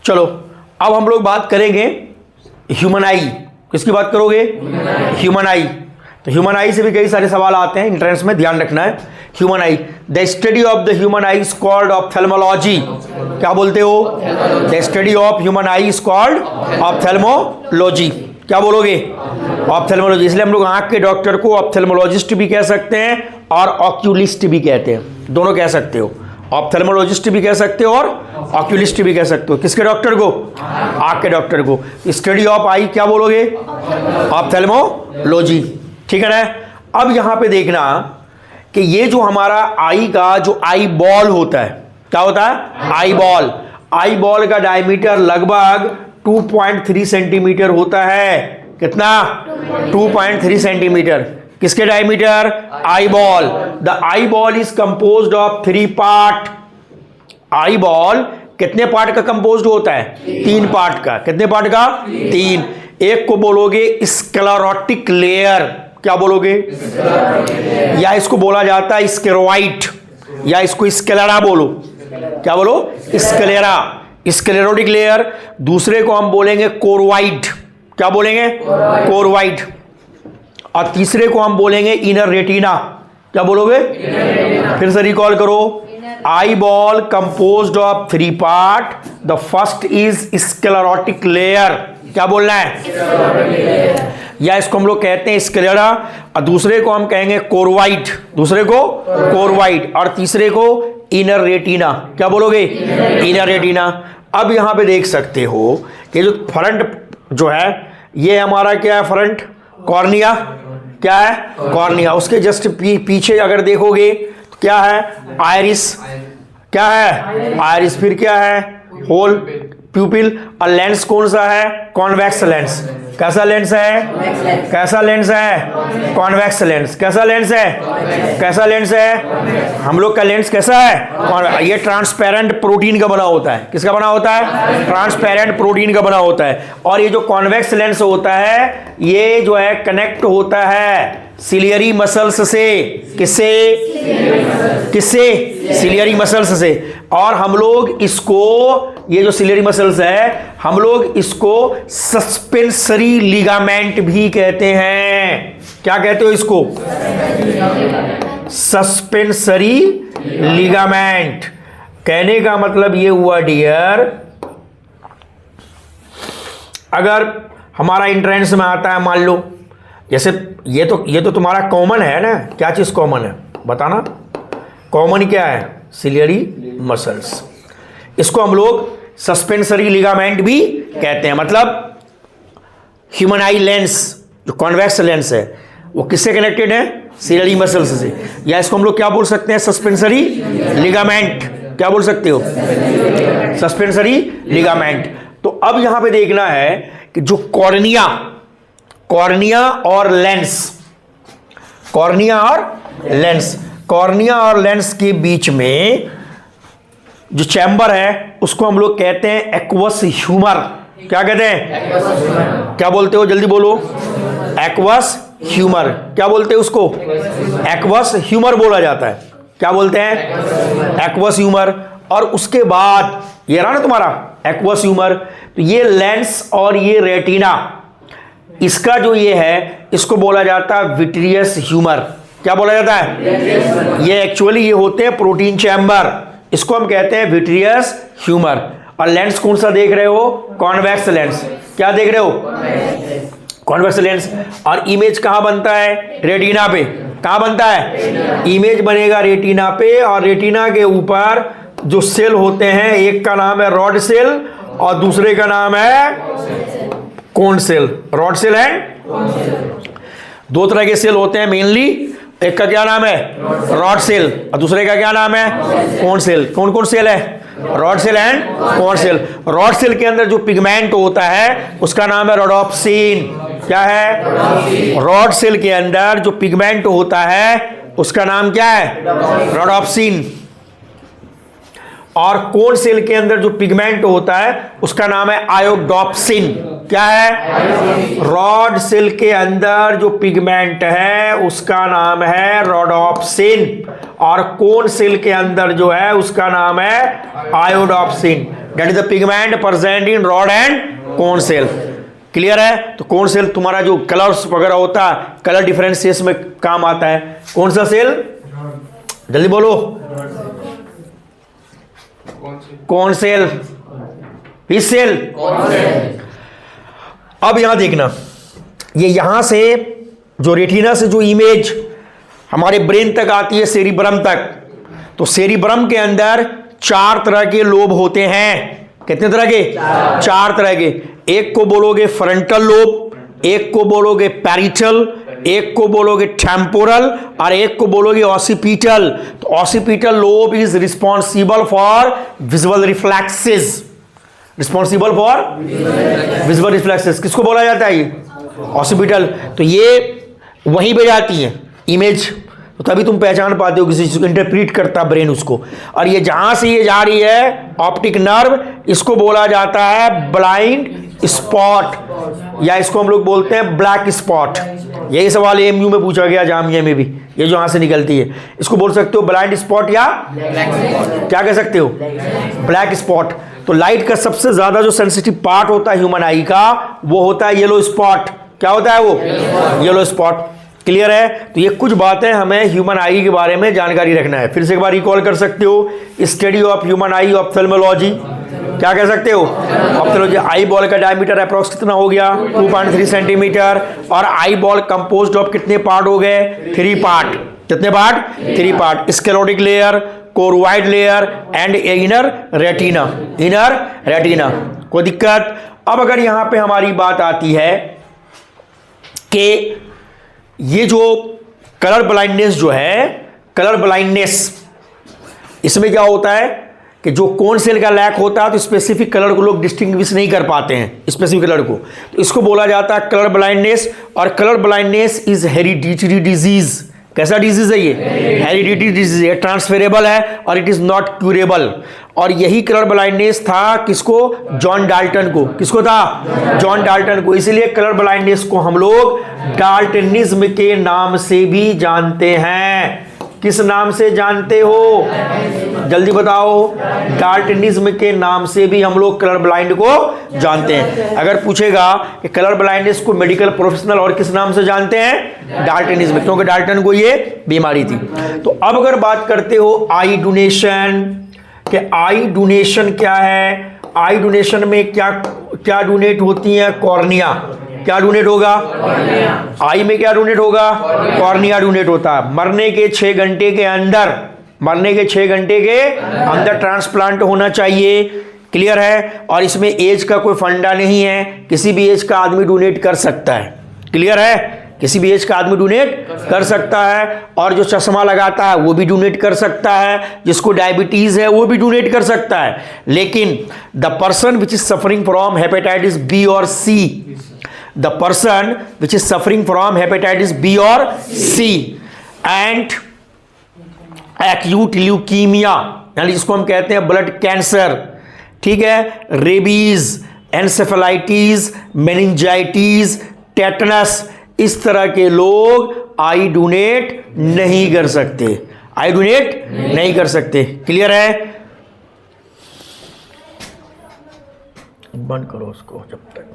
चलो अब हम लोग बात करेंगे ह्यूमन आई। किसकी बात करोगे? ह्यूमन आई। तो ह्यूमन आई से भी कई सारे सवाल आते हैं एंट्रेंस में, ध्यान रखना है। Human I, the study of the human I is called ophthalmology. क्या बोलते हो? The study of human I is called ophthalmology. क्या बोलोगे? ऑप्थेल्मोलॉजी। इसलिए हम लोग आंख के डॉक्टर को ऑप्थेल्मोलॉजिस्ट भी कह सकते हैं और ऑक्यूलिस्ट भी कहते हैं, दोनों कह सकते हो। ऑप्थेल्मोलॉजिस्ट भी कह सकते हो और ऑक्यूलिस्ट भी कह सकते हो। किसके डॉक्टर को? आंख के डॉक्टर को। स्टडी ऑफ आई क्या बोलोगे? ऑप्थेल्मोलॉजी। ठीक है ना। अब यहां पे देखना कि ये जो हमारा आई का जो आई बॉल होता है, क्या होता है? Eye ball. आई बॉल का डायमीटर लगभग 2.3 सेंटीमीटर होता है। कितना? 2.3 सेंटीमीटर। किसके diameter? Eye ball. The eye ball is composed of 3 part. Eye ball कितने पार्ट का कंपोज्ड होता है? 3 पार्ट का। कितने पार्ट का? 3। एक को बोलोगे स्क्लेरोटिक लेयर। क्या बोलोगे? या इसको बोला जाता है स्क्लेरोइड, या इसको स्क्लेरा बोलो। क्या बोलो? Sclera, sclerotic layer. दूसरे को हम बोलेंगे कोरवाइड। क्या बोलेंगे? कोरवाइड। और तीसरे को हम बोलेंगे इनर रेटिना। क्या बोलोगे? फिर से रिकॉल करो। Eye ball composed of 3 part. The first is sclerotic layer. क्या बोलना है? या इसको हम लोग कहते हैं स्क्लेरा, और दूसरे को हम कहेंगे कोरवाइड। दूसरे को कोरवाइड और तीसरे को इनर रेटिना। क्या बोलोगे? Inner retina. अब यहां पे देख सकते हो कि जो फ्रंट जो है ये हमारा क्या है? Front cornea. क्या है? कॉर्निया। उसके जस्ट पीछे अगर देखोगे तो क्या है? आयरिस। क्या है? आयरिस। फिर क्या है? Hole pupil. और लेंस कौन सा है? Convex lens. कैसा लेंस है? कैसा लेंस है? Convex lens. कैसा लेंस है? कैसा लेंस है? हम लोग का लेंस कैसा है? ये ट्रांसपेरेंट प्रोटीन का बना होता है। किसका बना होता है? ट्रांसपेरेंट प्रोटीन का बना होता है। और ये जो कॉन्वेक्स लेंस होता है ये जो है कनेक्ट होता है सिलियरी मसल्स से। किससे? किससे? सिलियरी मसल्स से। और हम लोग इसको, ये जो सिलियरी मसल्स है, हम लोग इसको सस्पेंसरी लिगामेंट भी कहते हैं। क्या कहते हो इसको? Suspensory ligament. कहने का मतलब ये हुआ डियर, अगर हमारा एंट्रेंस में आता है, मान लो जैसे ये तो तुम्हारा कॉमन है ना। क्या चीज कॉमन है? बताना। कॉमन क्या है? Ciliary muscles. इसको हम लोग सस्पेंसरी लिगामेंट भी कहते हैं। मतलब ह्यूमन आई लेंस जो कॉन्वेक्स लेंस है वो किससे कनेक्टेड है? सिलियरी मसल्स से। या इसको हम लोग क्या बोल सकते हैं? Suspensory ligament. क्या बोल सकते हो? Suspensory ligament. तो अब यहां पे देखना है कि जो कॉर्निया और लेंस, कॉर्निया और लेंस के बीच में जो चैम्बर है उसको हम लोग कहते हैं एक्वस ह्यूमर। क्या कहते हैं? क्या बोलते हो? जल्दी बोलो। Aqueous humour. क्या बोलते हैं उसको? एक्वस ह्यूमर बोला जाता है। क्या बोलते हैं? Aqueous humour. और उसके बाद ये रहा ना तुम्हारा एक्वस ह्यूमर। तो ये लेंस और ये रेटिना, इसका जो ये है इसको बोला जाता है विट्रियस ह्यूमर। क्या बोला जाता है? ये एक्चुअली ये होते हैं प्रोटीन चैम्बर। इसको हम कहते हैं विट्रियस ह्यूमर। और लेंस कौन सा देख रहे हो? Convex lens. क्या देख रहे हो? Convex lens. और इमेज कहां बनता है? रेटिना पे। कहां बनता है? इमेज बनेगा रेटिना पे। और रेटिना के ऊपर जो सेल होते हैं, एक का नाम है रॉड सेल और दूसरे का नाम है cone cell. Rod cell and, 2 तरह के सेल होते हैं मेनली। एक का क्या नाम है? Rod cell. और दूसरे का क्या नाम है? Cone cell. कौन कौन सेल है? Rod cell and cone cell. Rod cell के अंदर जो पिगमेंट होता है उसका नाम है रोडोप्सिन। क्या है? रॉड सेल के अंदर जो पिगमेंट होता है उसका नाम क्या है? रोडोप्सिन। और कोन सेल के अंदर जो पिगमेंट होता है उसका नाम है आयोडोप्सिन। क्या है? रॉड सेल के अंदर जो पिगमेंट है उसका नाम है रोडोप्सिन। और कोन सेल के अंदर जो है उसका नाम है iodopsin. That is the pigment present in rod and cone cell. Clear है? तो कोन सेल तुम्हारा जो कलर्स वगैरह होता है, कलर डिफरेंशिएशन में काम आता है। कौन सा सेल? जल्दी बोलो। कौन सेल? Fish cell. अब यहां देखना, ये यहां से जो रेटिना से जो इमेज हमारे ब्रेन तक आती है, सेरिब्रम तक, तो सेरिब्रम के अंदर 4 तरह के लोब होते हैं। कितने तरह के? 4 तरह के। एक को बोलोगे फ्रंटल लोब, एक को बोलोगे पैरिटल, एक को बोलोगे टेम्पोरल और एक को बोलोगे ऑसिपिटल। तो occipital lobe is responsible for visual reflexes. Responsible for visual reflexes किसको बोला जाता है? ये ऑसिपिटल। तो ये वहीं पे जाती है इमेज, तो तभी तुम पहचान पाते हो किसी चीज को, इंटरप्रीट करता ब्रेन उसको। और ये जहां से ये जा रही है ऑप्टिक नर्व, इसको बोला जाता है ब्लाइंड स्पॉट, या इसको हम लोग बोलते हैं ब्लैक स्पॉट। यही सवाल एमयू में पूछा गया, जामिया में भी, ये जो यहां से निकलती है इसको बोल सकते हो ब्लाइंड स्पॉट या क्या कह सकते हो? Black spot. तो लाइट का सबसे ज्यादा जो सेंसिटिव पार्ट होता है ह्यूमन आई का, वो होता है येलो स्पॉट। क्या होता है वो? Yellow spot. क्लियर है? तो ये कुछ बातें हमें ह्यूमन आई के बारे में जानकारी रखना है। फिर से एक बार रिकॉल कर सकते हो, study of human I, ophthalmology. क्या कह सकते हो? ऑप्थेल्मोलॉजी। आई बॉल का डायमीटर अप्रॉक्स कितना हो गया? 2.3 सेंटीमीटर। और आई बॉल कंपोज्ड ऑफ कितने पार्ट हो गए? 3 पार्ट। कितने part? 3 part. Sclerotic layer, choroid layer and inner retina. Inner retina. कोई दिक्कत? अब अगर यहां पे हमारी बात आती है कि ये जो कलर ब्लाइंडनेस जो है, कलर ब्लाइंडनेस, इसमें क्या होता है कि जो कोन सेल का लैक होता है तो स्पेसिफिक कलर को लोग डिस्टिंग्विश नहीं कर पाते हैं, स्पेसिफिक कलर को, तो इसको बोला जाता है कलर ब्लाइंडनेस। और colour blindness is hereditary disease. कैसा डिजीज है ये? हेरिडिटरी डिजीज है, ट्रांसफरेबल है और इट इज नॉट क्यूरेबल। और यही कलर ब्लाइंडनेस था किसको? जॉन डाल्टन को। किसको था? जॉन डाल्टन को। इसीलिए कलर ब्लाइंडनेस को हम लोग डाल्टनिज्म के नाम से भी जानते हैं। किस नाम से जानते हो? जल्दी बताओ। डाल्टनिज्म के नाम से भी हम लोग कलर ब्लाइंड को जानते हैं। अगर पूछेगा कि कलर ब्लाइंडनेस को मेडिकल प्रोफेशनल और किस नाम से जानते हैं? डाल्टनिज्म, क्योंकि डाल्टन को ये बीमारी थी। तो अब अगर बात करते हो आई डोनेशन, कि आई डोनेशन क्या है? आई डोनेशन में क्या क्या डोनेट होती है? कॉर्निया। क्या डोनेट होगा? आई में क्या डोनेट होगा? कॉर्निया डोनेट होता है। मरने के 6 घंटे के अंदर, मरने के 6 घंटे के अंदर ट्रांसप्लांट होना चाहिए। क्लियर है? और इसमें एज का कोई फंडा नहीं है, किसी भी एज का आदमी डोनेट कर सकता है। क्लियर है? किसी भी एज का आदमी डोनेट कर सकता है। और जो चश्मा लगाता है वो भी डोनेट कर सकता है, जिसको डायबिटीज है वो भी डोनेट कर सकता है। लेकिन the person which is suffering from hepatitis B और C, the person which is suffering from hepatitis B or C and acute leukemia, यानी जिसको हम कहते हैं ब्लड कैंसर, ठीक है, रेबीज, एनसेफेलाइटिस, मेनिंजाइटिस, टेटनस, इस तरह के लोग आई डोनेट नहीं कर सकते। आई डोनेट नहीं कर सकते। क्लियर है? बंद करो उसको जब तक।